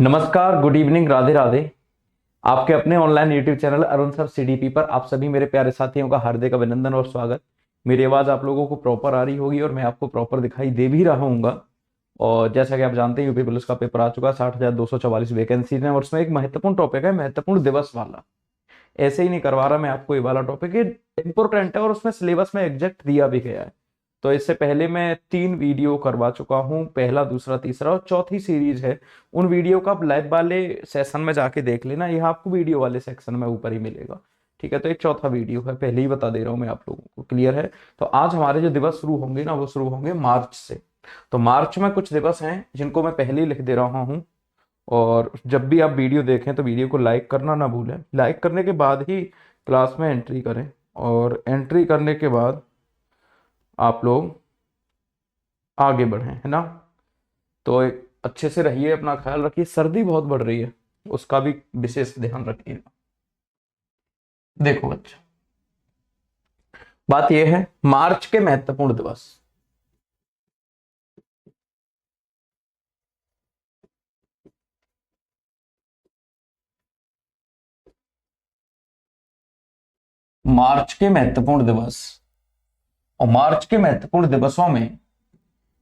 नमस्कार, good evening, Radhe Radhe. आपके अपने online YouTube channel Arun sir CDP पर आप सभी मेरे प्यारे साथियों का हार्दिक अभिनंदन और स्वागत। मेरी आवाज़ आप लोगों को प्रॉपर आ रही होगी और मैं आपको प्रॉपर दिखाई दे भी रहा हूँगा। और जैसा कि आप जानते हैं, यूपी पुलिस का पेपर आ चुका है। 60,244 वैकेंसीज हैं और उसमें एक महत्वपूर्ण टॉपिक है, महत्वपूर्ण दिवस वाला। ऐसे ही नहीं करवा रहा मैं आपको, ये वाला टॉपिक इंपॉर्टेंट है और उसमें सिलेबस में एग्जैक्ट दिया भी गया है। तो इससे पहले मैं 3 वीडियो करवा चुका हूँ, पहला, दूसरा, तीसरा और चौथी सीरीज है। उन वीडियो का आप लाइव वाले सेशन में जाके देख लेना, यह आपको वीडियो वाले सेक्शन में ऊपर ही मिलेगा। ठीक है, तो एक चौथा वीडियो है, पहले ही बता दे रहा हूँ मैं आप लोगों को। क्लियर है? तो आज हमारे जो दिवस शुरू होंगे ना, वो शुरू होंगे मार्च से। तो मार्च में कुछ दिवस हैं जिनको मैं पहले ही लिख दे रहा हूँ। और जब भी आप वीडियो देखें तो वीडियो को लाइक करना ना भूलें। लाइक करने के बाद ही क्लास में एंट्री करें, और एंट्री करने के बाद आप लोग आगे बढ़ें, है ना। तो एक अच्छे से रहिए, अपना ख्याल रखिए। सर्दी बहुत बढ़ रही है, उसका भी विशेष ध्यान रखिएगा। देखो बच्चा, बात यह है, मार्च के महत्वपूर्ण दिवस। मार्च के महत्वपूर्ण दिवस, और मार्च के महत्वपूर्ण दिवसों में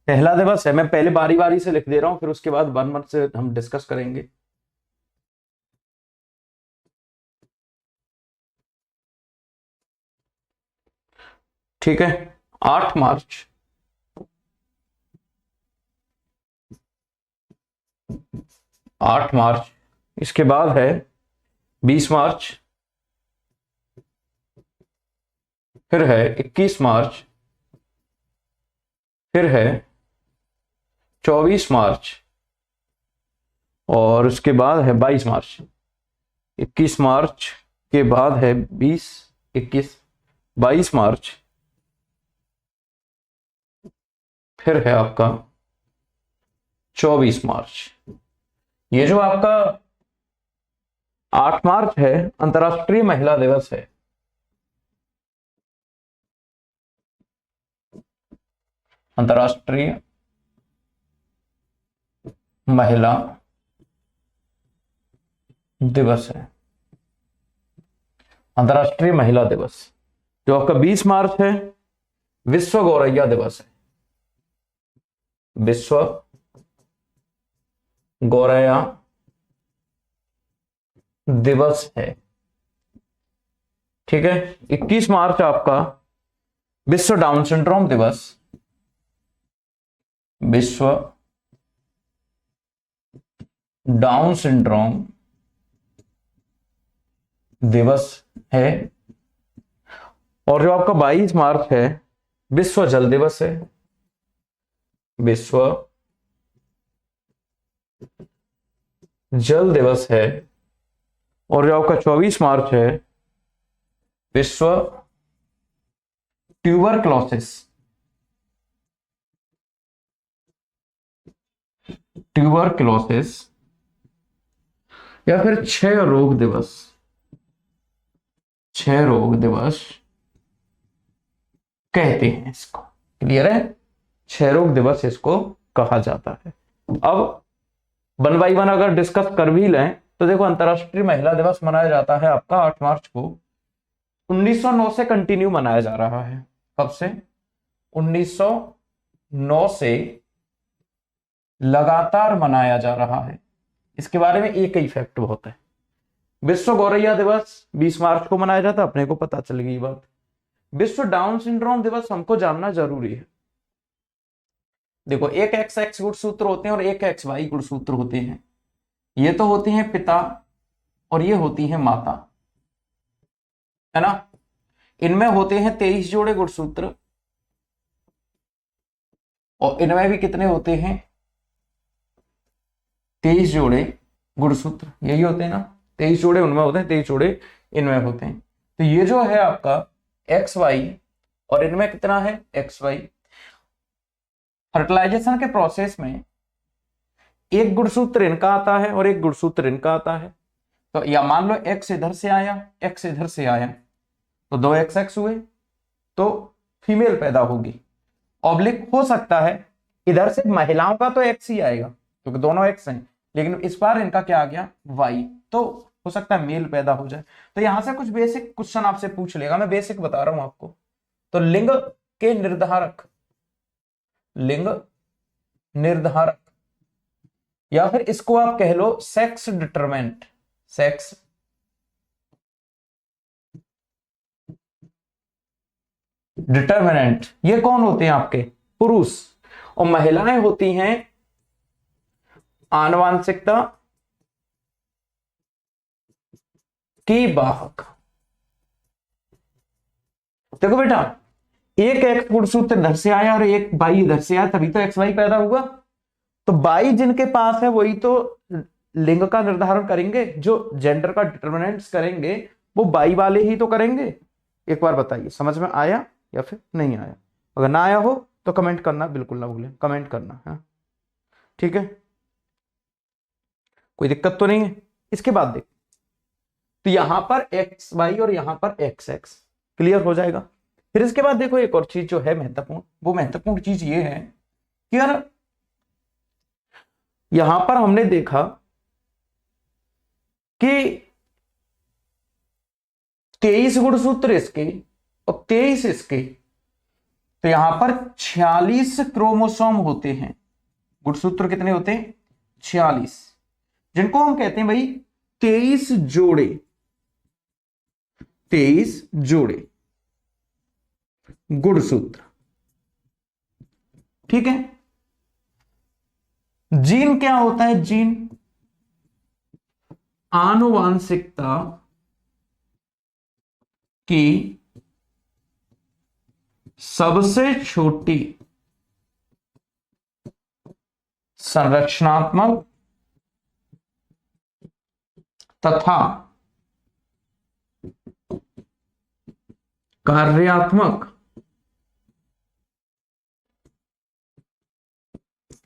पहला दिवस है, मैं पहले बारी बारी से लिख दे रहा हूं, फिर उसके बाद वन वन से हम डिस्कस करेंगे। ठीक है, 8 मार्च। 8 मार्च, इसके बाद है 20 मार्च, फिर है 21 मार्च, फिर है 24 मार्च, और उसके बाद है 22 मार्च। 21 मार्च के बाद है 20, 21, 22 मार्च, फिर है आपका 24 मार्च। ये जो आपका 8 मार्च है, अंतर्राष्ट्रीय महिला दिवस है। अंतर्राष्ट्रीय महिला दिवस है। अंतर्राष्ट्रीय महिला दिवस। जो आपका 20 मार्च है, विश्व गौरैया दिवस है। विश्व गौरैया दिवस है। ठीक है, 21 मार्च आपका विश्व डाउन सिंड्रोम दिवस। विश्व डाउन सिंड्रोम दिवस है। और जो आपका 22 मार्च है, विश्व जल दिवस है। विश्व जल दिवस है। और जो आपका 24 मार्च है, विश्व ट्यूबरक्लोसिस ट्यूबरक्लोसिस या फिर क्षय रोग दिवस। क्षय रोग दिवस कहते हैं इसको। क्लियर है? क्षय रोग दिवस इसको कहा जाता है। अब वन बाई वन अगर डिस्कस कर भी लें तो देखो, अंतरराष्ट्रीय महिला दिवस मनाया जाता है आपका 8 मार्च को। 1909 से कंटिन्यू मनाया जा रहा है। कब से? 1909 से लगातार मनाया जा रहा है। इसके बारे में एक ही फैक्ट होता है। विश्व गौरैया दिवस 20 मार्च को मनाया जाता है, अपने को पता चल गई बात। विश्व डाउन सिंड्रोम दिवस हमको जानना जरूरी है। देखो, एक एक्स एक्स गुणसूत्र होते हैं और एक एक्स वाई गुणसूत्र होते हैं। ये तो होती हैं पिता और ये होती हैं माता, है ना। इनमें होते हैं 23 जोड़े गुणसूत्र, और इनमें भी कितने होते हैं? 23 जोड़े गुणसूत्र। यही होते हैं ना, 23 जोड़े उनमें होते हैं, 23 जोड़े इनमें होते हैं। तो ये जो है आपका एक्स वाई, और इनमें कितना है? X Y. फर्टिलाइजेशन के प्रोसेस में एक गुणसूत्र इनका आता है और एक गुणसूत्र इनका आता है। तो या मान लो एक्स इधर से आया, एक्स इधर से आया, तो 2 एक्स एक्स हुए, तो फीमेल पैदा होगी। ऑब्लिक हो सकता है इधर से महिलाओं का तो एक्स ही आएगा क्योंकि दोनों एक्स हैं, लेकिन इस बार इनका क्या आ गया, वाई, तो हो सकता है मेल पैदा हो जाए। तो यहां से कुछ बेसिक क्वेश्चन आपसे पूछ लेगा, मैं बेसिक बता रहा हूं आपको। तो लिंग के निर्धारक, लिंग निर्धारक, या फिर इसको आप कह लो सेक्स डिटरमेंट, सेक्स डिटरमिनेंट, ये कौन होते हैं आपके, पुरुष, और महिलाएं होती हैं आनुवांशिकता की वाहक। देखो बेटा, एक एक्स गुणसूत्र इधर से आया और एक वाई इधर से आया, तभी तो एक्स वाई पैदा हुआ। तो वाई जिनके पास है वही तो लिंग का निर्धारण करेंगे, जो जेंडर का डिटरमिनेंट्स करेंगे वो वाई वाले ही तो करेंगे। एक बार बताइए समझ में आया या फिर नहीं आया? अगर ना आया हो तो कमेंट करना, बिल्कुल ना भूलें कमेंट करना है, ठीक है, कोई दिक्कत तो नहीं है। इसके बाद देख, तो यहां पर एक्स वाई और यहां पर एक्स एक्स, क्लियर हो जाएगा। फिर इसके बाद देखो एक और चीज जो है महत्वपूर्ण, वो महत्वपूर्ण चीज ये है कि यार यहां पर हमने देखा कि 23 गुणसूत्र इसके और 23 इसके, तो यहां पर 46 क्रोमोसोम होते हैं। गुणसूत्र कितने होते हैं, 46, जिनको हम कहते हैं भाई 23 जोड़े, 23 जोड़े गुणसूत्र, ठीक है। जीन क्या होता है, जीन आनुवांशिकता की सबसे छोटी संरचनात्मक तथा कार्यात्मक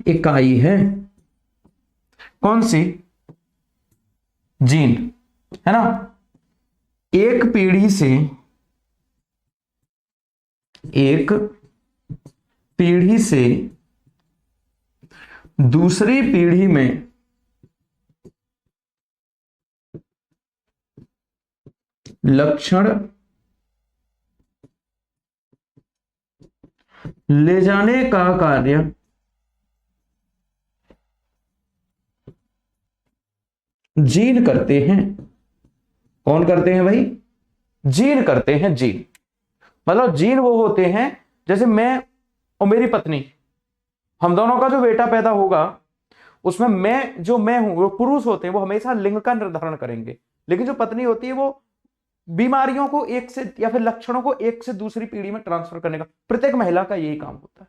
इकाई है। कौन सी, जीन, है ना। एक पीढ़ी से, एक पीढ़ी से दूसरी पीढ़ी में लक्षण ले जाने का कार्य जीन करते हैं। कौन करते हैं भाई, जीन करते हैं। जीन मतलब जीन वो होते हैं, जैसे मैं और मेरी पत्नी, हम दोनों का जो बेटा पैदा होगा उसमें मैं जो मैं हूं, वो पुरुष होते हैं, वो हमेशा लिंग का निर्धारण करेंगे। लेकिन जो पत्नी होती है वो बीमारियों को एक से या फिर लक्षणों को एक से दूसरी पीढ़ी में ट्रांसफर करने का, प्रत्येक महिला का यही काम होता है।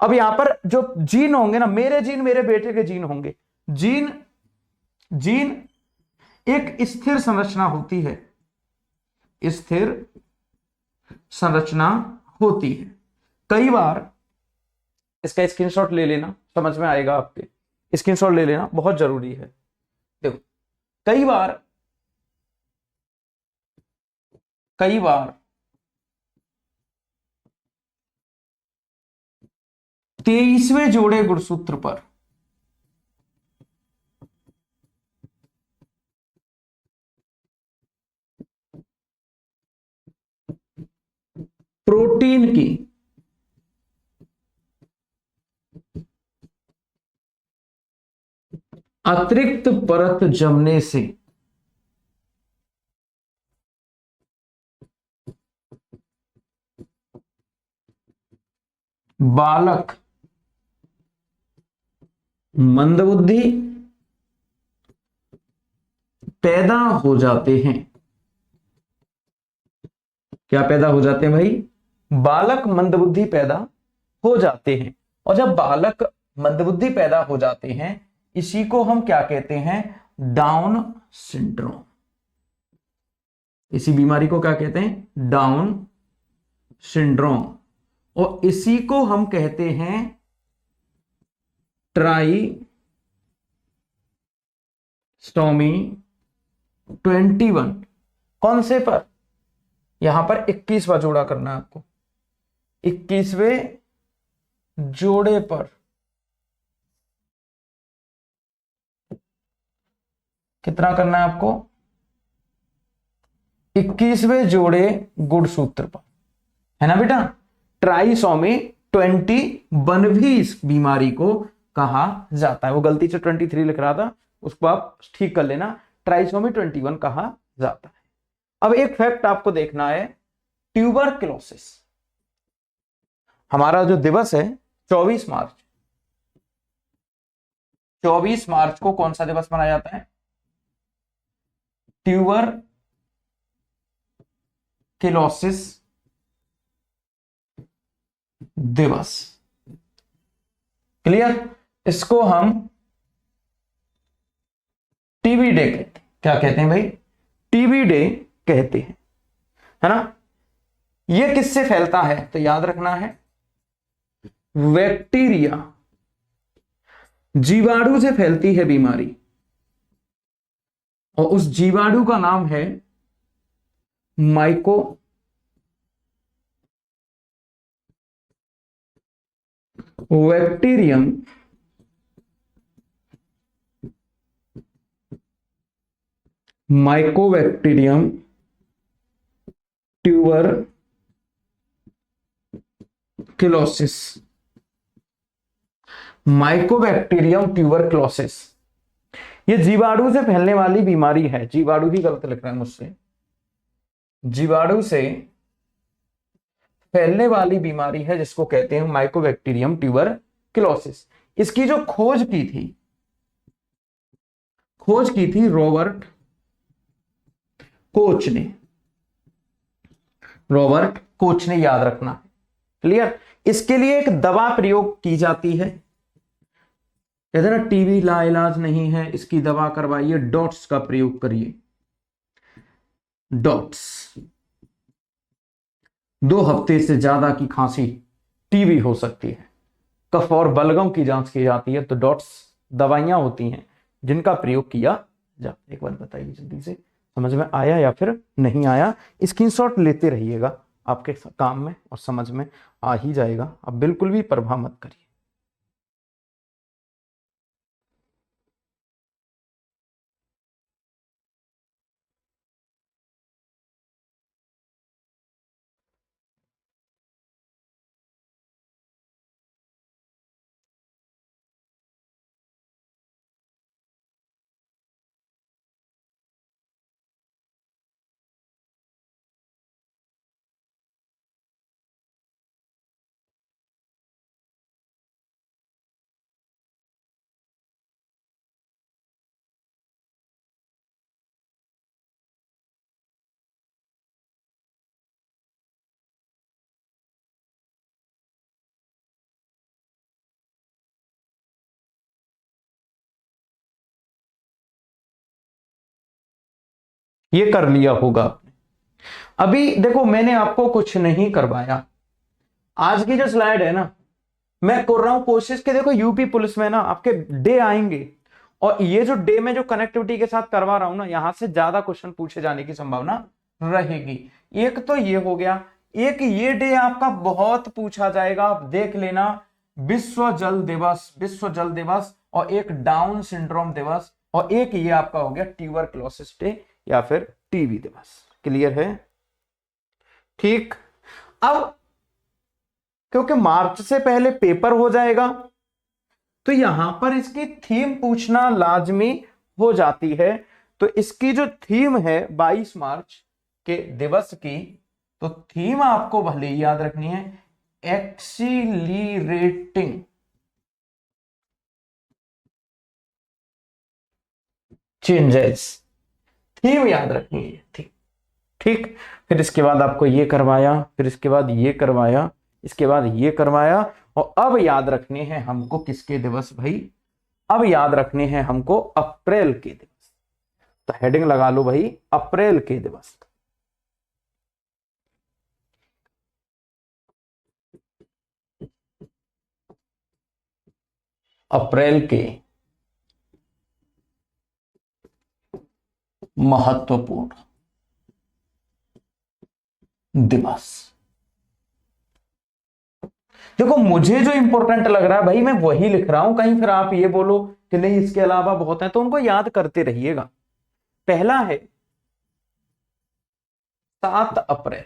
अब यहां पर जो जीन होंगे ना, मेरे जीन मेरे बेटे के जीन होंगे। जीन, जीन एक स्थिर संरचना होती है, स्थिर संरचना होती है। कई बार इसका स्क्रीनशॉट ले लेना, समझ में आएगा आपके, स्क्रीनशॉट ले लेना बहुत जरूरी है। देखो कई बार 23वें जोड़े गुणसूत्र पर प्रोटीन की अतिरिक्त परत जमने से बालक मंदबुद्धि पैदा हो जाते हैं। क्या पैदा हो जाते हैं भाई, बालक मंदबुद्धि पैदा हो जाते हैं। और जब बालक मंदबुद्धि पैदा हो जाते हैं, इसी को हम क्या कहते हैं, डाउन सिंड्रोम। इसी बीमारी को क्या कहते हैं, डाउन सिंड्रोम। और इसी को हम कहते हैं ट्राइस्टोमी 21। कौन से पर, यहां पर 21वां जोड़ा करना है आपको, 21वें जोड़े पर कितना करना है आपको, 21वें जोड़े गुणसूत्र पर, है ना बेटा। ट्राइसोमी 21 इस बीमारी को कहा जाता है। वो गलती से 23 लिख रहा था, उसको आप ठीक कर लेना। ट्राइसोमी 21 कहा जाता है। अब एक फैक्ट आपको देखना है, ट्यूबरक्लोसिस। हमारा जो दिवस है 24 मार्च, 24 मार्च को कौन सा दिवस मनाया जाता है, ट्यूबरक्लोसिस दिवस। क्लियर। इसको हम टीबी डे कहते हैं। क्या कहते हैं भाई, टीबी डे कहते हैं, है ना। ये किससे फैलता है, तो याद रखना है, बैक्टीरिया, जीवाणु से फैलती है बीमारी, और उस जीवाणु का नाम है mycobacterium mycobacterium tuberculosis. Mycobacterium tuberculosis ये जीवाणु से फैलने वाली बीमारी है। जीवाणु ही गलत लिख रहा है मुझसे, जीवाणु से फैलने वाली बीमारी है जिसको कहते हैं माइकोबैक्टीरियम ट्यूबरक्लोसिस। इसकी जो खोज की थी रॉबर्ट कोच ने, रॉबर्ट कोच ने, याद रखना है। क्लियर। इसके लिए एक दवा प्रयोग की जाती है, कहते हैं ना टीबी लाइलाज नहीं है, इसकी दवा करवाइए, डॉट्स का प्रयोग करिए। डॉट्स, 2 हफ्ते से ज्यादा की खांसी टीबी हो सकती है, कफ और बलगम की जांच की जाती है, तो डॉट्स दवाइयां होती हैं जिनका प्रयोग किया जाता है। एक बार बताइए जल्दी से, समझ में आया या फिर नहीं आया। स्क्रीनशॉट लेते रहिएगा, आपके काम में और समझ में आ ही जाएगा। अब बिल्कुल भी परवाह मत करिए। ये कर लिया होगा आपने। अभी देखो मैंने आपको कुछ नहीं करवाया। आज की जो स्लाइड है ना, मैं कर रहा हूं कोशिश कि देखो यूपी पुलिस में ना आपके डे आएंगे, और ये जो डे में जो कनेक्टिविटी के साथ करवा रहा हूं ना, यहां से ज्यादा क्वेश्चन पूछे जाने की संभावना रहेगी। एक तो ये हो गया, एक ये डे आपका बहुत पूछा जाएगा, आप देख लेना, विश्व जल दिवस, विश्व जल दिवस, और एक डाउन सिंड्रोम दिवस, और एक ये आपका हो गया ट्यूबरक्लोसिस डे या फिर टीबी दिवस। क्लियर है, ठीक। अब क्योंकि मार्च से पहले पेपर हो जाएगा, तो यहां पर इसकी थीम पूछना लाजमी हो जाती है। तो इसकी जो थीम है 22 मार्च के दिवस की, तो थीम आपको भले ही याद रखनी है, एक्सीलरेटिंग चेंजेस, थीम याद रखनी है। ठीक ठीक। फिर इसके बाद आपको ये करवाया, फिर इसके बाद ये करवाया, इसके बाद ये करवाया, और अब याद रखने हैं हमको किसके दिवस भाई, अब याद रखने हैं हमको अप्रैल के दिवस। तो हेडिंग लगा लो भाई, अप्रैल के दिवस। अप्रैल के महत्वपूर्ण दिवस। देखो मुझे जो इंपॉर्टेंट लग रहा है भाई मैं वही लिख रहा हूं, कहीं फिर आप ये बोलो कि नहीं इसके अलावा बहुत है, तो उनको याद करते रहिएगा। पहला है 7 अप्रैल,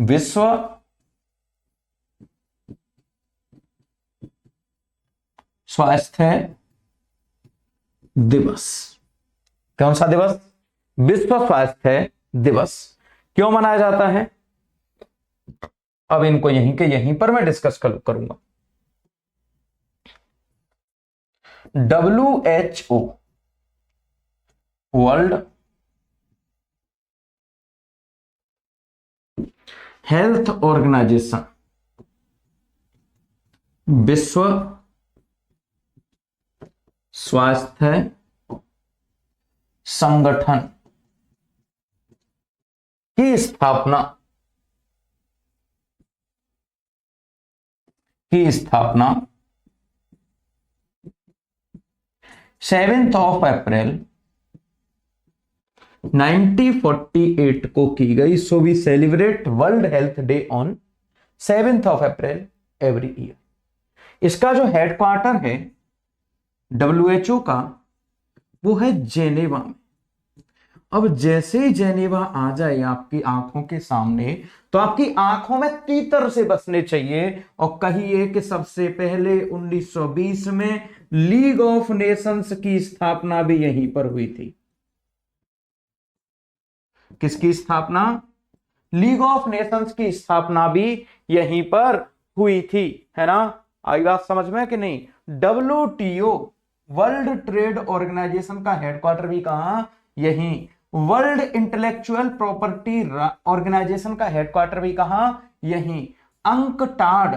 विश्व स्वास्थ्य दिवस। कौन सा दिवस? विश्व स्वास्थ्य दिवस। क्यों मनाया जाता है? अब इनको यहीं के यहीं पर मैं डिस्कस करूंगा। WHO वर्ल्ड हेल्थ ऑर्गेनाइजेशन, विश्व स्वास्थ्य संगठन की स्थापना 7 अप्रैल 1948 को की गई। So we celebrate world health day on 7 April every year. इसका जो हेडक्वार्टर है WHO का, वो है जेनेवा में। अब जैसे ही जेनेवा आ जाए आपकी आंखों के सामने, तो आपकी आंखों में तीतर से बसने चाहिए। और कहिए कि सबसे पहले 1920 में लीग ऑफ नेशंस की स्थापना भी यहीं पर हुई थी। किसकी स्थापना? लीग ऑफ नेशंस की स्थापना भी यहीं पर हुई थी, है ना? आई बात समझ में कि नहीं? WTO वर्ल्ड ट्रेड ऑर्गेनाइजेशन का हेडक्वार्टर भी कहां? यहीं। वर्ल्ड इंटेलेक्चुअल प्रॉपर्टी ऑर्गेनाइजेशन का हेडक्वार्टर भी कहां? यहीं। अंकटाड,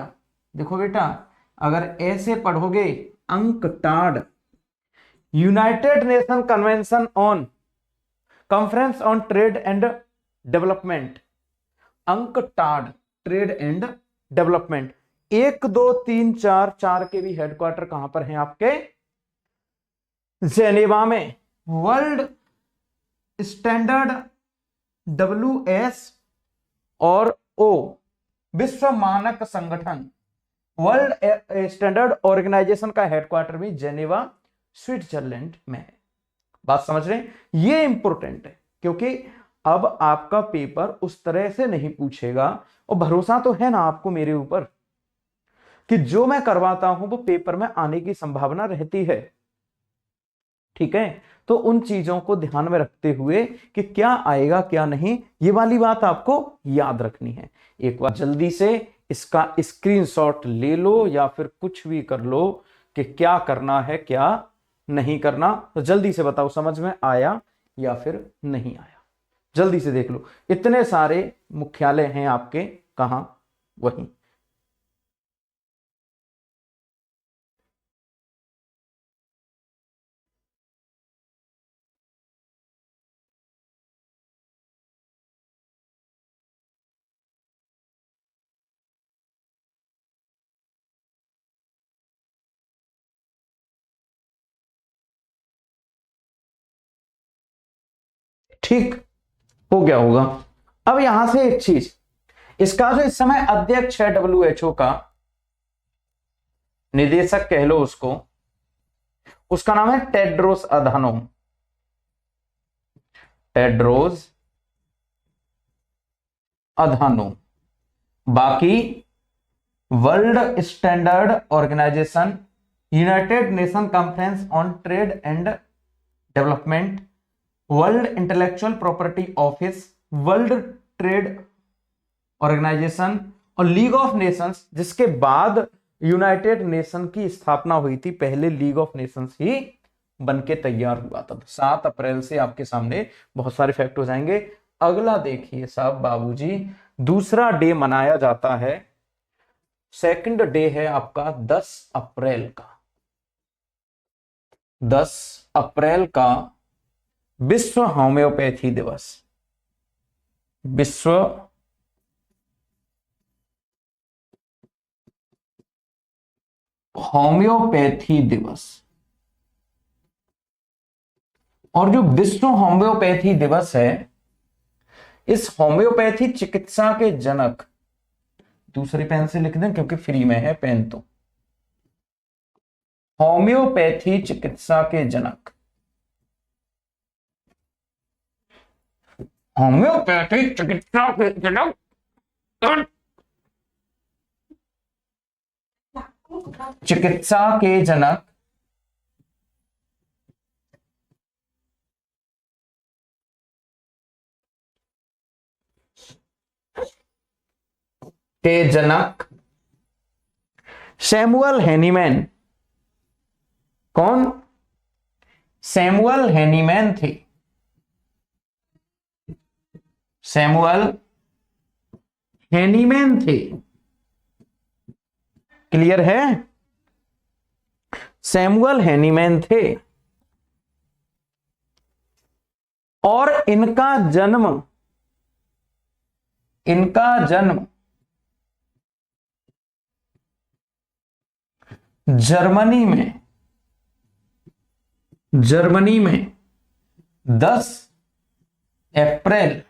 देखो बेटा, अगर ऐसे पढ़ोगे UNCTAD, United nation convention on conference on trade and development, UNCTAD trade and development. 1 2 3 4 4 के भी हेडक्वार्टर कहां पर हैं आपके? जेनेवा में। वर्ल्ड स्टैंडर्ड WS और O विश्व मानक संगठन, वर्ल्ड स्टैंडर्ड ऑर्गेनाइजेशन का हेडक्वार्टर भी जेनेवा स्विट्जरलैंड में है। बात समझ रहे हैं? ये इंपॉर्टेंट है, क्योंकि अब आपका पेपर उस तरह से नहीं पूछेगा। और भरोसा तो है ना आपको मेरे ऊपर कि जो मैं करवाता हूं वो पेपर में आने की संभावना रहती है। ठीक है, तो उन चीजों को ध्यान में रखते हुए कि क्या आएगा क्या नहीं, ये वाली बात आपको याद रखनी है। एक बार जल्दी से इसका स्क्रीनशॉट ले लो या फिर कुछ भी कर लो कि क्या करना है क्या नहीं करना। तो जल्दी से बताओ समझ में आया या फिर नहीं आया? जल्दी से देख लो। इतने सारे मुख्यालय हैं आपके, कहां? वहीं। ठीक हो गया होगा। अब यहां से एक चीज, इसका जो इस समय अध्यक्ष है WHO का, निदेशक कह लो उसको, उसका नाम है टेड्रोस अधानोम, टेड्रोस अधानोम। बाकी world standard organisation, United Nation conference on trade and development, world intellectual property office, world trade organisation और लीग ऑफ नेशंस, जिसके बाद यूनाइटेड नेशन की स्थापना हुई थी। पहले लीग ऑफ नेशंस ही बन के तैयार हुआ था। 7 अप्रैल से आपके सामने बहुत सारे फैक्ट हो जाएंगे। अगला देखिए साहब बाबूजी, दूसरा डे मनाया जाता है, सेकंड डे है आपका 10 अप्रैल का। 10 अप्रैल का विश्व होम्योपैथी दिवस, विश्व होम्योपैथी दिवस। और जो विश्व होम्योपैथी दिवस है, इस होम्योपैथी चिकित्सा के जनक, दूसरे पेन से लिख दें क्योंकि फ्री में है पेन, तो होम्योपैथी चिकित्सा के जनक। होम्योपैथी चिकित्सा के जनक चिकित्सा के जनक सैमुअल हैनीमैन। कौन? सैमुअल हैनीमैन थे। सैमुअल हैनीमैन थे। क्लियर है? सैमुअल हैनीमैन थे और इनका जन्म जर्मनी में 10 अप्रैल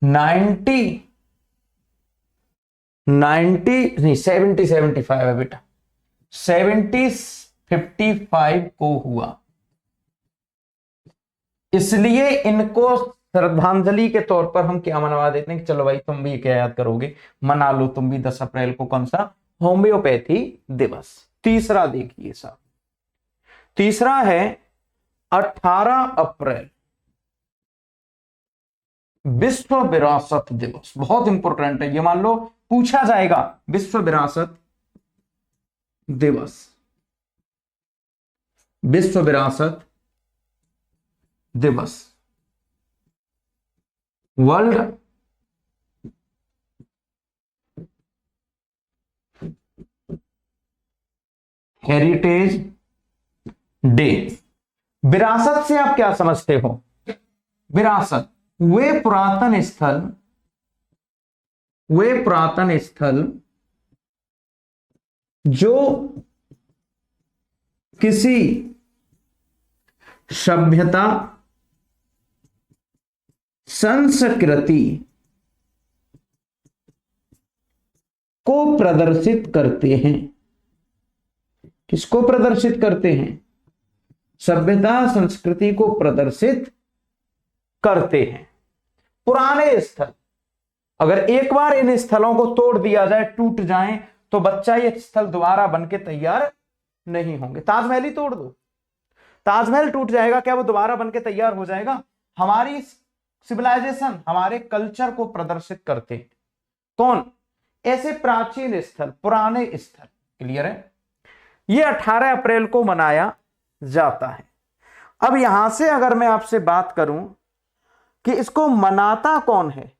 75 है बेटा, 7055 को हुआ। इसलिए इनको श्रद्धांजलि के तौर पर हम क्या मनवा देते हैं कि चलो भाई तुम भी क्या याद करोगे, मना लो तुम भी 10 अप्रैल को। कौन सा? होम्योपैथी दिवस। तीसरा देखिए साहब, तीसरा है 18 अप्रैल विश्व विरासत दिवस। बहुत इंपॉर्टेंट है ये, मान लो पूछा जाएगा। विश्व विरासत दिवस, विश्व विरासत दिवस, वर्ल्ड हेरिटेज डे। विरासत से आप क्या समझते हो? विरासत वे पुरातन स्थल जो किसी सभ्यता, संस्कृति को प्रदर्शित करते हैं। किसको प्रदर्शित करते हैं? सभ्यता संस्कृति को प्रदर्शित करते हैं। पुराने स्थल, अगर एक बार इन स्थलों को तोड़ दिया जाए, टूट जाएं, तो बच्चा ये स्थल दोबारा बनके तैयार नहीं होंगे। ताजमहल ही तोड़ दो, ताजमहल टूट जाएगा, क्या वो दोबारा बनके तैयार हो जाएगा? हमारी सिविलाइजेशन, हमारे कल्चर को प्रदर्शित करते हैं। कौन? ऐसे प्राचीन स्थल, पुराने स्थल। क्लियर है? ये 18 अप्रैल को मनाया जाता है। अब यहां से अगर मैं आपसे बात करूं कि इसको मनाता कौन है,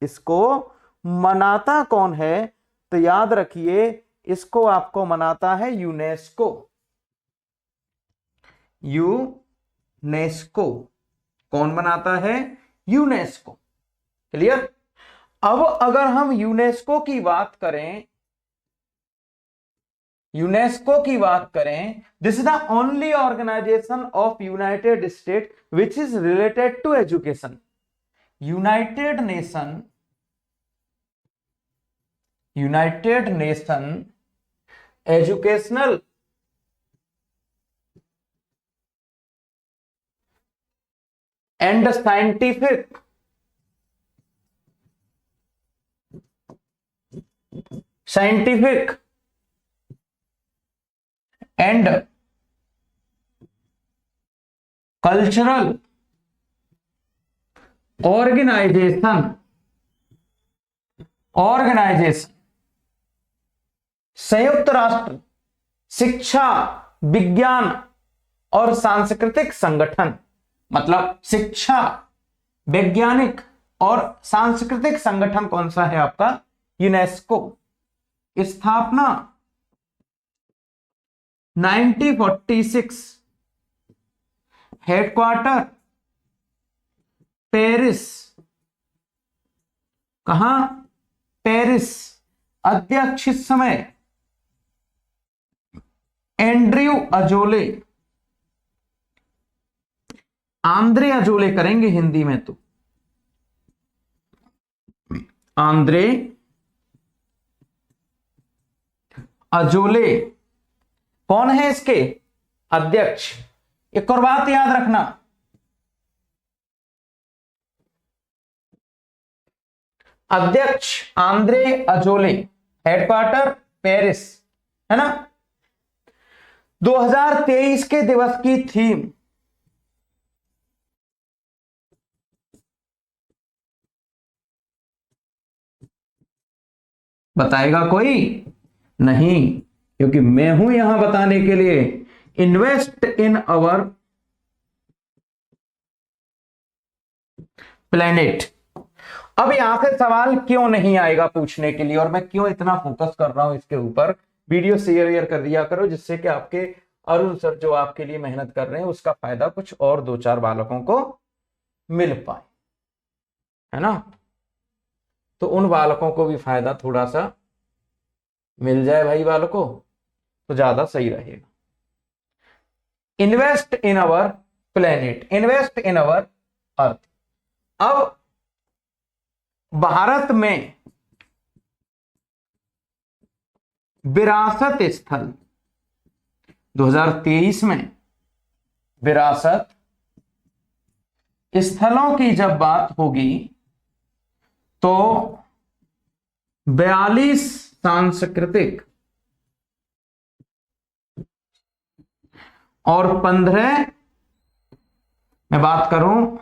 इसको मनाता कौन है, तो याद रखिए इसको आपको मनाता है यूनेस्को। यूनेस्को कौन बनाता है? यूनेस्को। क्लियर? अब अगर हम यूनेस्को की बात करें, this is the only organisation of United State which is related to education. United Nation educational and scientific and cultural organisation संयुक्त राष्ट्र शिक्षा, विज्ञान और सांस्कृतिक संगठन। मतलब शिक्षा, वैज्ञानिक और सांस्कृतिक संगठन कौन सा है आपका? यूनेस्को। स्थापना 1946, हेडक्वार्टर पेरिस। कहां? पेरिस। अध्यक्ष इस समय एंड्रयू अजोले, आंद्रे अजोले करेंगे हिंदी में तो, आंद्रे अजोले। कौन है इसके अध्यक्ष? एक और बात याद रखना, अध्यक्ष आंद्रे अजोले, हेडक्वार्टर पेरिस, है ना। 2023 के दिवस की थीम, बताएगा कोई? नहीं, क्योंकि मैं हूं यहां बताने के लिए। Invest in our planet. अब यहां से सवाल क्यों नहीं आएगा पूछने के लिए, और मैं क्यों इतना फोकस कर रहा हूं इसके ऊपर। वीडियो शेयर कर दिया करो, जिससे कि आपके अरुण सर जो आपके लिए मेहनत कर रहे हैं उसका फायदा कुछ और 2-4 बालकों को मिल पाए, है ना। तो उन बालकों को भी फायदा थोड़ा सा मिल जाए भाई बालकों, तो ज्यादा सही रहेगा। Invest in our planet, invest in our earth. अब भारत में विरासत स्थल 2023 में विरासत स्थलों की जब बात होगी तो 42 सांस्कृतिक और 15, मैं बात करूं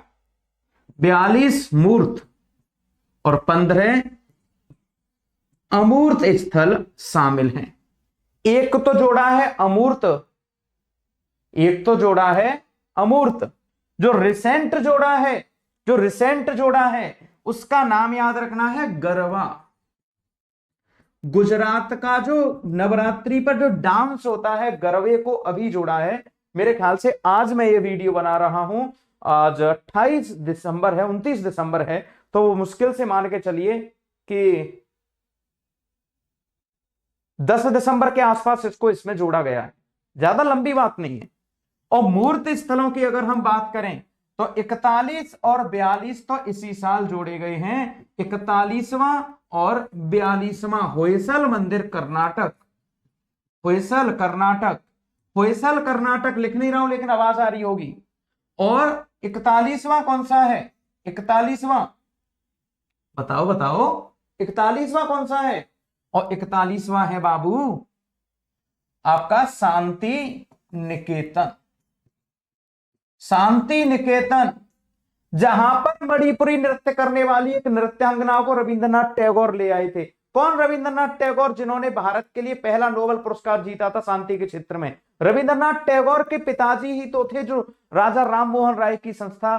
42 मूर्त और 15 अमूर्त स्थल शामिल हैं। एक तो जोड़ा है अमूर्त, एक तो जोड़ा है अमूर्त। जो रिसेंट जोड़ा है उसका नाम याद रखना है गरबा। गुजरात का जो नवरात्रि पर जो डांस होता है, गरबे को अभी जोड़ा है। मेरे ख्याल से आज मैं ये वीडियो बना रहा हूं, आज 28 दिसंबर है, 29 दिसंबर है, तो मुश्किल से मान के चलिए कि 10 दिसंबर के आसपास इसको इसमें जोड़ा गया है, ज्यादा लंबी बात नहीं है। और मूर्त स्थलों की अगर हम बात करें तो 41 और 42 तो इसी साल जोड़े गए हैं। 41वां और 42वां होयसल मंदिर कर्नाटक, होयसल कर्नाटक लिख नहीं रहा हूं लेकिन आवाज आ रही होगी। और 41वां कौन सा है? 41वां बताओ 41वां कौन सा है? और 41वां है बाबू आपका शांति निकेतन। शांति निकेतन, जहां पर मणिपुरी नृत्य करने वाली एक नृत्यांगना को रविंद्रनाथ टैगोर ले आए थे। कौन? रविंद्रनाथ टैगोर, जिन्होंने भारत के लिए पहला नोबेल पुरस्कार जीता था शांति के क्षेत्र में। रविंद्रनाथ टैगोर के पिताजी ही तो थे जो राजा राम मोहन राय की संस्था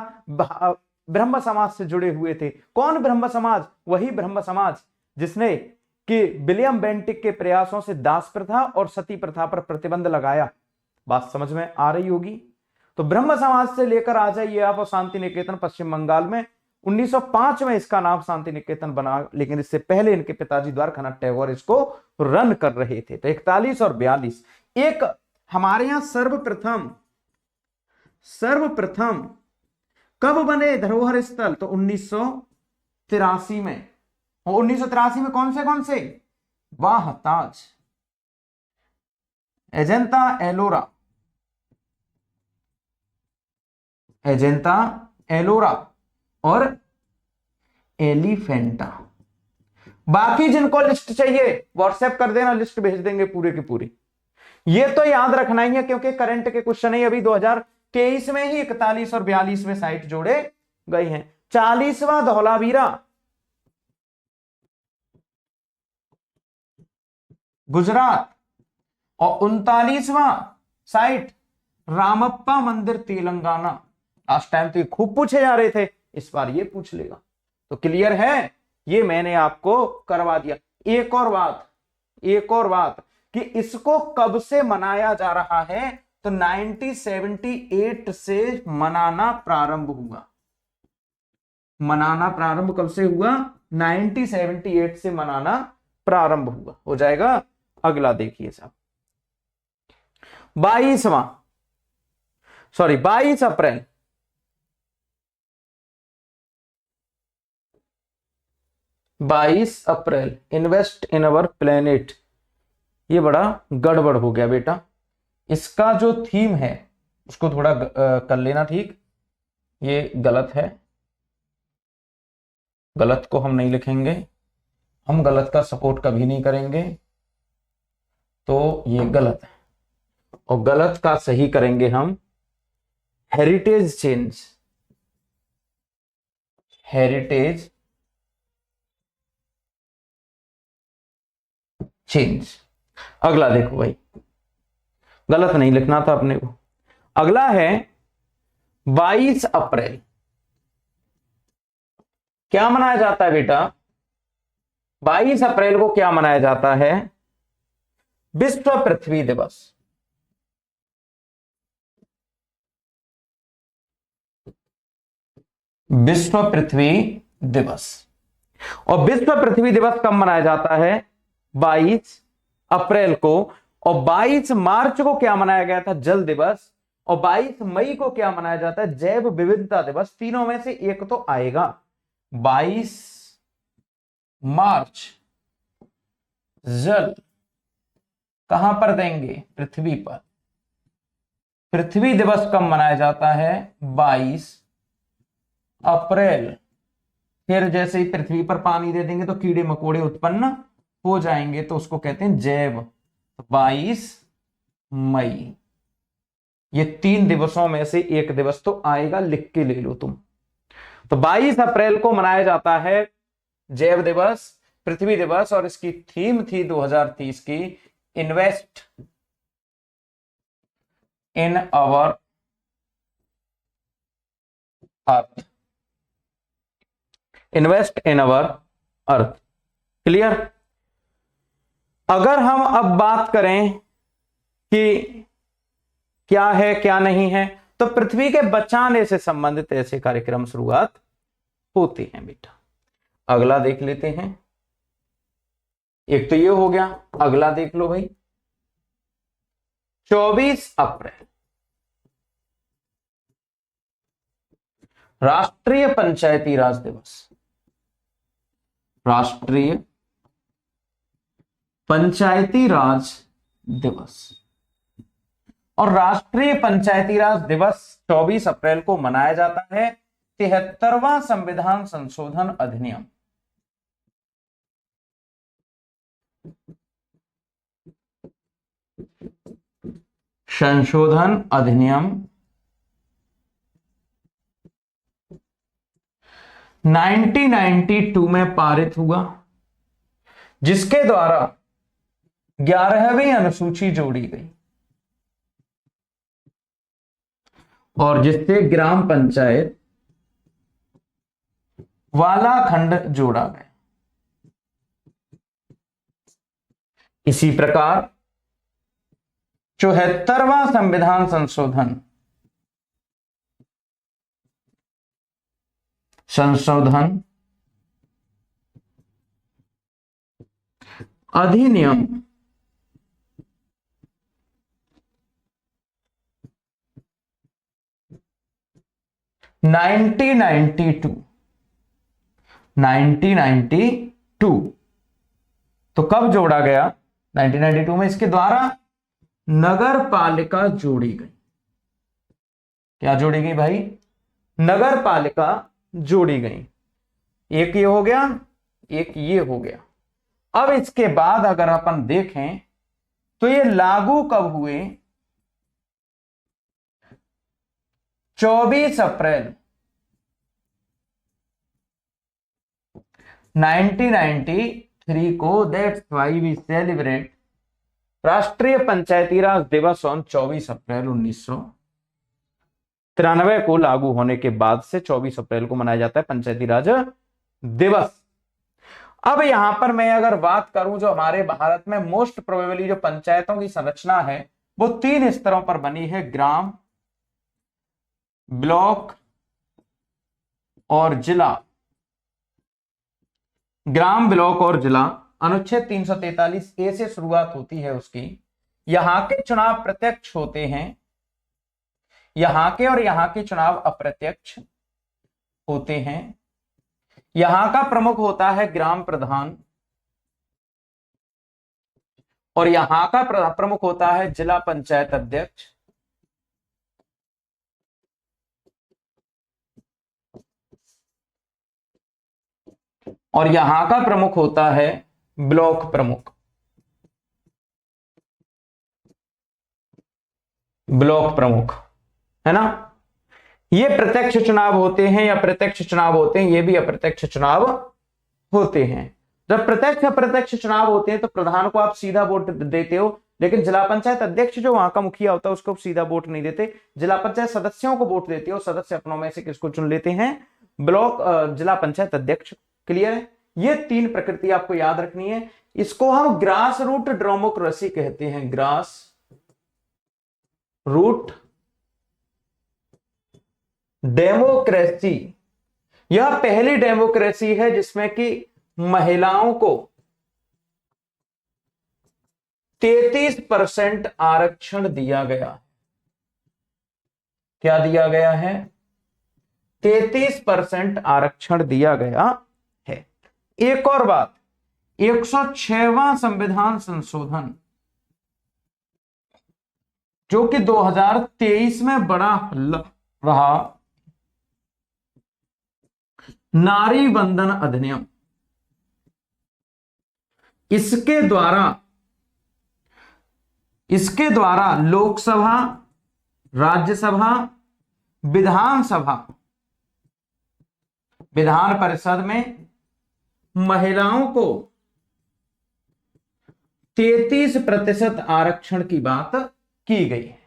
ब्रह्म समाज से जुड़े हुए थे। कौन ब्रह्म समाज? वही ब्रह्म समाज जिसने कि विलियम बेंटिक के प्रयासों से दास प्रथा और सती प्रथा पर प्रतिबंध लगाया। बात समझ में आ रही होगी। तो ब्रह्म समाज से लेकर आ जाइए आप, और शांति निकेतन पश्चिम बंगाल में 1905 में इसका नाम शांति निकेतन बना, लेकिन इससे पहले इनके पिताजी द्वारकानाथ टैगोर इसको रन कर रहे थे। तो 41 और 42। एक हमारे यहां सर्वप्रथम कब बने धरोहर स्थल? तो 1983 में। और 1983 में कौन से? वाह ताज, एजेंटा एलोरा और एलिफेंटा। बाकी जिनको लिस्ट चाहिए व्हाट्सएप कर देना, लिस्ट भेज देंगे पूरे की पूरी। ये तो याद रखना ही है क्योंकि करंट के क्वेश्चन ही अभी 2023 में ही 41 और 42 में साइट जोड़े गए हैं। 40वां धौलावीरा गुजरात, और 39वां साइट रामप्पा मंदिर तेलंगाना। लास्ट टाइम तो ये खूब पूछे जा रहे थे, इस बार ये पूछ लेगा। तो क्लियर है, ये मैंने आपको करवा दिया। एक और बात कि इसको कब से मनाया जा रहा है? तो 1978 से मनाना प्रारंभ हुआ। मनाना प्रारंभ कब से हुआ? 1978 से मनाना प्रारंभ हुआ। हो जाएगा। अगला देखिए साहब, 22 अप्रैल 22 अप्रैल, इन्वेस्ट इन अवर प्लेनेट। ये बड़ा गड़बड़ हो गया बेटा, इसका जो थीम है उसको थोड़ा कर लेना ठीक, ये गलत है, गलत को हम नहीं लिखेंगे, हम गलत का सपोर्ट कभी नहीं करेंगे, तो ये गलत है, और गलत का सही करेंगे हम हेरिटेज चेंज, हेरिटेज चेंज। अगला देखो भाई, गलत नहीं लिखना था अपने को। अगला है 22 अप्रैल, क्या मनाया जाता है बेटा? 22 अप्रैल को क्या मनाया जाता है? विश्व पृथ्वी दिवस। विश्व पृथ्वी दिवस। और विश्व पृथ्वी दिवस कब मनाया जाता है? 22 अप्रैल को। और 22 मार्च को क्या मनाया गया था? जल दिवस। और 22 मई को क्या मनाया जाता है? जैव विविधता दिवस। तीनों में से एक तो आएगा। 22 मार्च जल कहां पर देंगे? पृथ्वी पर। पृथ्वी दिवस कब मनाया जाता है? 22 अप्रैल। फिर जैसे ही पृथ्वी पर पानी दे देंगे तो कीड़े मकोड़े उत्पन्न हो जाएंगे, तो उसको कहते हैं जैव। 22 मई। ये 3 दिवसों में से एक दिवस तो आएगा, लिख के ले लो तुम। तो 22 अप्रैल को मनाया जाता है जैव दिवस, पृथ्वी दिवस, और इसकी थीम थी 2030 की invest in our earth. Invest in our earth. Clear? अगर हम अब बात करें कि क्या है क्या नहीं है, तो पृथ्वी के बचाने से संबंधित ऐसे कार्यक्रम शुरुआत होते हैं बेटा। अगला देख लेते हैं। एक तो ये हो गया, अगला देख लो भाई। 24 अप्रैल राष्ट्रीय पंचायती राज दिवस। राष्ट्रीय पंचायती राज दिवस। और राष्ट्रीय पंचायती राज दिवस 24 अप्रैल को मनाया जाता है 73वां संविधान संशोधन अधिनियम। संशोधन अधिनियम 1992 में पारित हुआ, जिसके द्वारा 11वीं अनुसूची जोड़ी गई और जिससे ग्राम पंचायत वाला खंड जोड़ा गया। इसी प्रकार 74वां संविधान संशोधन अधिनियम 1992 तो कब जोड़ा गया? 1992 में। इसके द्वारा नगर पालिका जोड़ी गई। क्या जोड़ी गई भाई? नगर पालिका जोड़ी गई। एक ये हो गया, एक ये हो गया। अब इसके बाद अगर अपन देखें तो ये लागू कब हुए? 24 अप्रैल 1993 को। दैट्स व्हाई वी सेलिब्रेट राष्ट्रीय पंचायती राज दिवस ऑन 24 अप्रैल 1993 को लागू होने के बाद से 24 अप्रैल को मनाया जाता है पंचायती राज दिवस। अब यहां पर मैं अगर बात करूं, जो हमारे भारत में मोस्ट प्रोबेबली जो पंचायतों की संरचना है वो 3 स्तरों पर बनी है, ग्राम, ब्लॉक और जिला। ग्राम, ब्लॉक और जिला। अनुच्छेद 343 ए से शुरुआत होती है उसकी। यहां के चुनाव प्रत्यक्ष होते हैं, यहां के और यहां के चुनाव अप्रत्यक्ष होते हैं। यहां का प्रमुख होता है ग्राम प्रधान और यहां का प्रमुख होता है जिला पंचायत अध्यक्ष। और यहां का प्रमुख होता है ब्लॉक प्रमुख। ब्लॉक प्रमुख, है ना। ये प्रत्यक्ष चुनाव होते हैं या प्रत्यक्ष चुनाव होते हैं, ये भी अप्रत्यक्ष चुनाव होते हैं। जब प्रत्यक्ष अप्रत्यक्ष चुनाव होते हैं तो प्रधान को आप सीधा वोट देते हो, लेकिन जिला पंचायत अध्यक्ष जो वहां का मुखिया होता है उसको सीधा वोट नहीं देते, जिला पंचायत सदस्यों को वोट देते हो। सदस्य अपनों में से किसको चुन लेते हैं? ब्लॉक जिला पंचायत अध्यक्ष। क्लियर है? ये तीन प्रकृति आपको याद रखनी है। इसको हम ग्रास रूट डेमोक्रेसी कहते हैं। ग्रास रूट डेमोक्रेसी, यह पहली डेमोक्रेसी है जिसमें कि महिलाओं को 33% आरक्षण दिया गया। क्या दिया गया है? 33% आरक्षण दिया गया है। एक और बात, 106वां संविधान संशोधन जो कि 2023 में बड़ा रहा, नारी बंधन अधिनियम, इसके द्वारा लोकसभा, राज्यसभा, विधानसभा, विधान परिषद में महिलाओं को 33% आरक्षण की बात की गई है।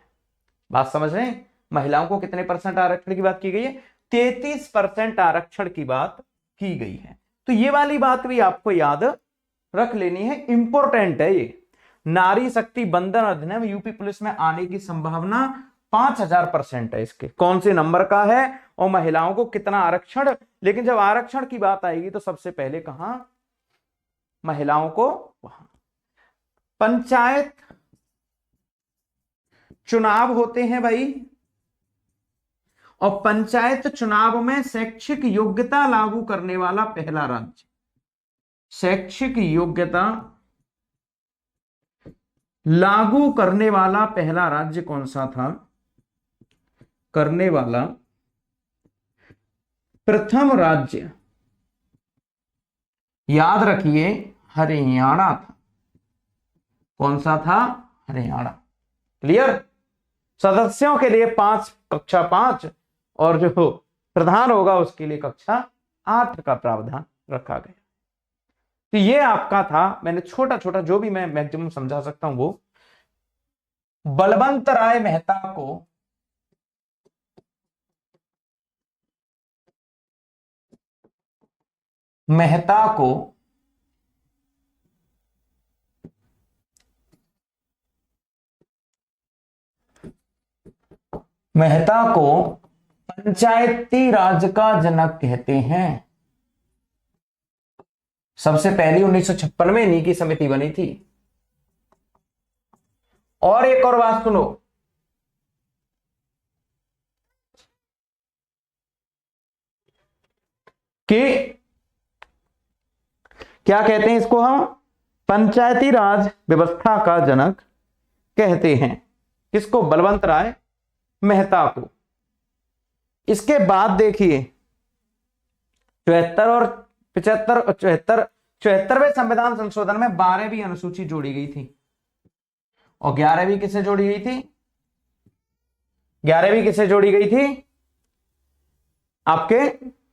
बात समझ रहे हैं? महिलाओं को कितने परसेंट आरक्षण की बात की गई है? 33% आरक्षण की बात की गई है। तो ये वाली बात भी आपको याद रख लेनी है, इंपॉर्टेंट है ये। नारी शक्ति बंधन अधिनियम यूपी पुलिस में आने की संभावना 5000% है। इसके कौन से नंबर का है और महिलाओं को कितना आरक्षण? लेकिन जब आरक्षण की बात आएगी तो सबसे पहले कहां? महिलाओं को वहां। पंचायत चुनाव होते हैं भाई, और पंचायत चुनाव में शैक्षिक योग्यता लागू करने वाला पहला राज्य, शैक्षिक योग्यता लागू करने वाला पहला राज्य कौन सा था? करने वाला प्रथम राज्य, याद रखिए, हरियाणा था। कौन सा था? हरियाणा। क्लियर? सदस्यों के लिए कक्षा 5 और जो प्रधान होगा उसके लिए कक्षा 8 का प्रावधान रखा गया। तो ये आपका था, मैंने छोटा छोटा जो भी मैं मैक्सिमम समझा सकता हूं वो। बलवंत राय मेहता को पंचायती राज का जनक कहते हैं। सबसे पहली 1956 में इन्हीं की समिति बनी थी। और एक और बात सुनो, कि क्या कहते हैं इसको? हम पंचायती राज व्यवस्था का जनक कहते हैं। किसको? बलवंत राय मेहता को। इसके बाद देखिए 74 और 74वें संविधान संशोधन में 12वीं अनुसूची जोड़ी गई थी, और 11वीं किसे जोड़ी गई थी? 11वीं किसे जोड़ी गई थी? आपके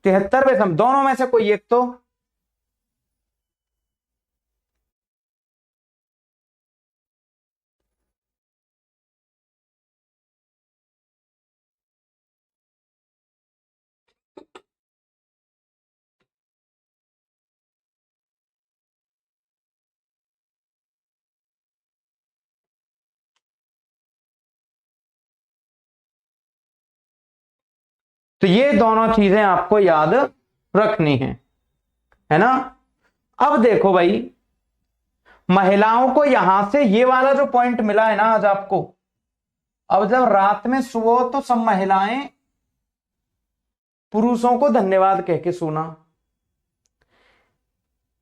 73वें, दोनों में से कोई एक तो। तो ये दोनों चीजें आपको याद रखनी है ना। अब देखो भाई, महिलाओं को यहां से ये वाला जो पॉइंट मिला है ना आज आपको, अब जब रात में सो तो सब महिलाएं पुरुषों को धन्यवाद कह के सोना,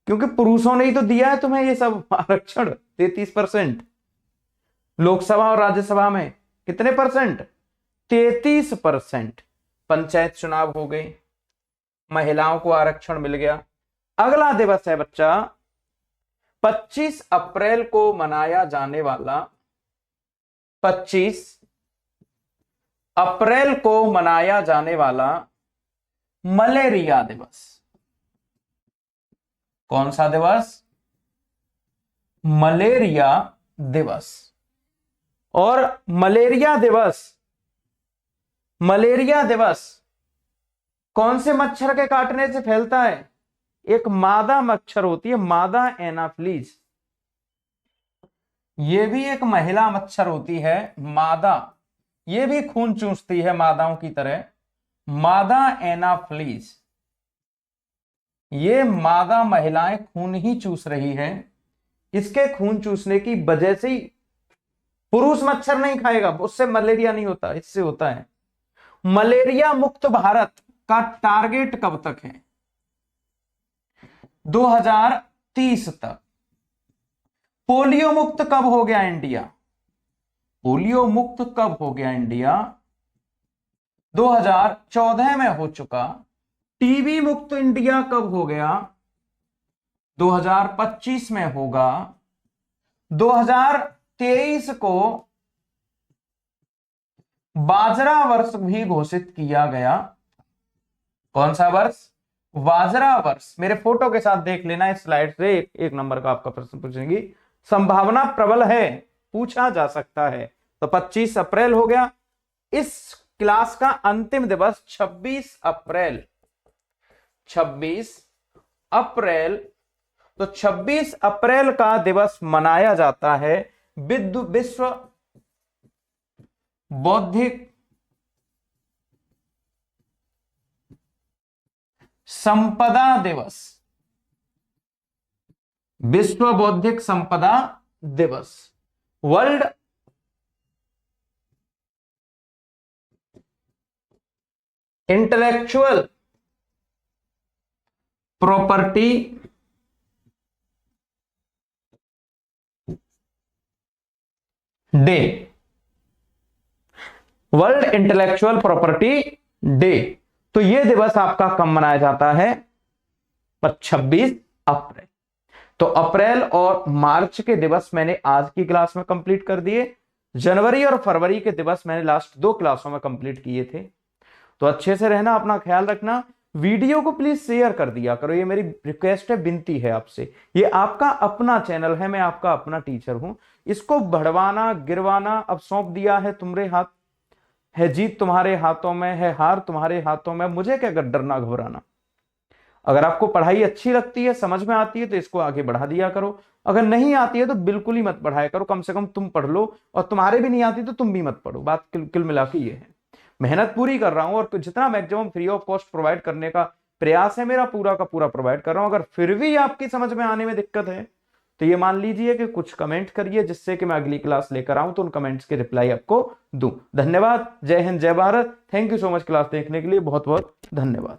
क्योंकि पुरुषों ने ही तो दिया है तुम्हें ये सब आरक्षण 33%। लोकसभा और राज्यसभा में कितने परसेंट? 33%। पंचायत चुनाव हो गए, महिलाओं को आरक्षण मिल गया। अगला दिवस है बच्चा 25 अप्रैल को मनाया जाने वाला 25 अप्रैल को मनाया जाने वाला मलेरिया दिवस। कौन सा दिवस? मलेरिया दिवस। और मलेरिया दिवस कौन से मच्छर के काटने से फैलता है? एक मादा मच्छर होती है, मादा एनाफ्लीज। ये भी एक महिला मच्छर होती है, मादा। ये भी खून चूसती है मादाओं की तरह, मादा एनाफ्लीज। ये मादा महिलाएं खून ही चूस रही है। इसके खून चूसने की वजह से ही पुरुष मच्छर नहीं खाएगा, उससे मलेरिया नहीं होता, इससे होता है। मलेरिया मुक्त भारत का टारगेट कब तक है? 2030 तक। पोलियो मुक्त कब हो गया इंडिया? पोलियो मुक्त कब हो गया इंडिया? 2014 में हो चुका। टीबी मुक्त इंडिया कब हो गया? 2025 में होगा। 2023 को बाजरा वर्ष भी घोषित किया गया। कौन सा वर्ष? बाजरा वर्ष। मेरे फोटो के साथ देख लेना, इस स्लाइड से एक नंबर का आपका प्रश्न पूछेंगी, संभावना प्रबल है, पूछा जा सकता है। तो 25 अप्रैल हो गया। इस क्लास का अंतिम दिवस 26 अप्रैल। 26 अप्रैल। तो 26 अप्रैल का दिवस मनाया जाता है विश्व बौद्धिक संपदा दिवस। विश्व बौद्धिक संपदा दिवस, world intellectual property day. World intellectual property day. तो यह दिवस आपका कब मनाया जाता है? 26 अप्रैल। तो अप्रैल और मार्च के दिवस मैंने आज की क्लास में कंप्लीट कर दिए। जनवरी और फरवरी के दिवस मैंने लास्ट 2 क्लासों में कंप्लीट किए थे। तो अच्छे से रहना, अपना ख्याल रखना। वीडियो को प्लीज शेयर कर दिया करो, ये मेरी रिक्वेस्ट है, विनती है आपसे। ये आपका अपना चैनल है, मैं आपका अपना टीचर हूं। इसको बढ़वाना गिरवाना अब सौंप दिया है तुम्हारे हाथ। है जीत तुम्हारे हाथों में, है हार तुम्हारे हाथों में। मुझे क्या डरना घबराना। अगर आपको पढ़ाई अच्छी लगती है, समझ में आती है, तो इसको आगे बढ़ा दिया करो। अगर नहीं आती है तो बिल्कुल ही मत बढ़ाया करो। कम से कम तुम पढ़ लो, और तुम्हारे भी नहीं आती तो तुम भी मत पढ़ो। बात कुल मिला के ये है। मेहनत पूरी कर रहा हूं और जितना maximum free of cost provide करने का प्रयास है मेरा, पूरा का पूरा प्रोवाइड कर रहा हूं। अगर फिर भी आपकी समझ में आने में दिक्कत है तो ये मान लीजिए कि कुछ कमेंट करिए, जिससे कि मैं अगली क्लास लेकर आऊं तो उन कमेंट्स के रिप्लाई आपको दूं। धन्यवाद। जय हिंद, जय Bharat. Thank you so much class देखने के लिए। बहुत बहुत धन्यवाद।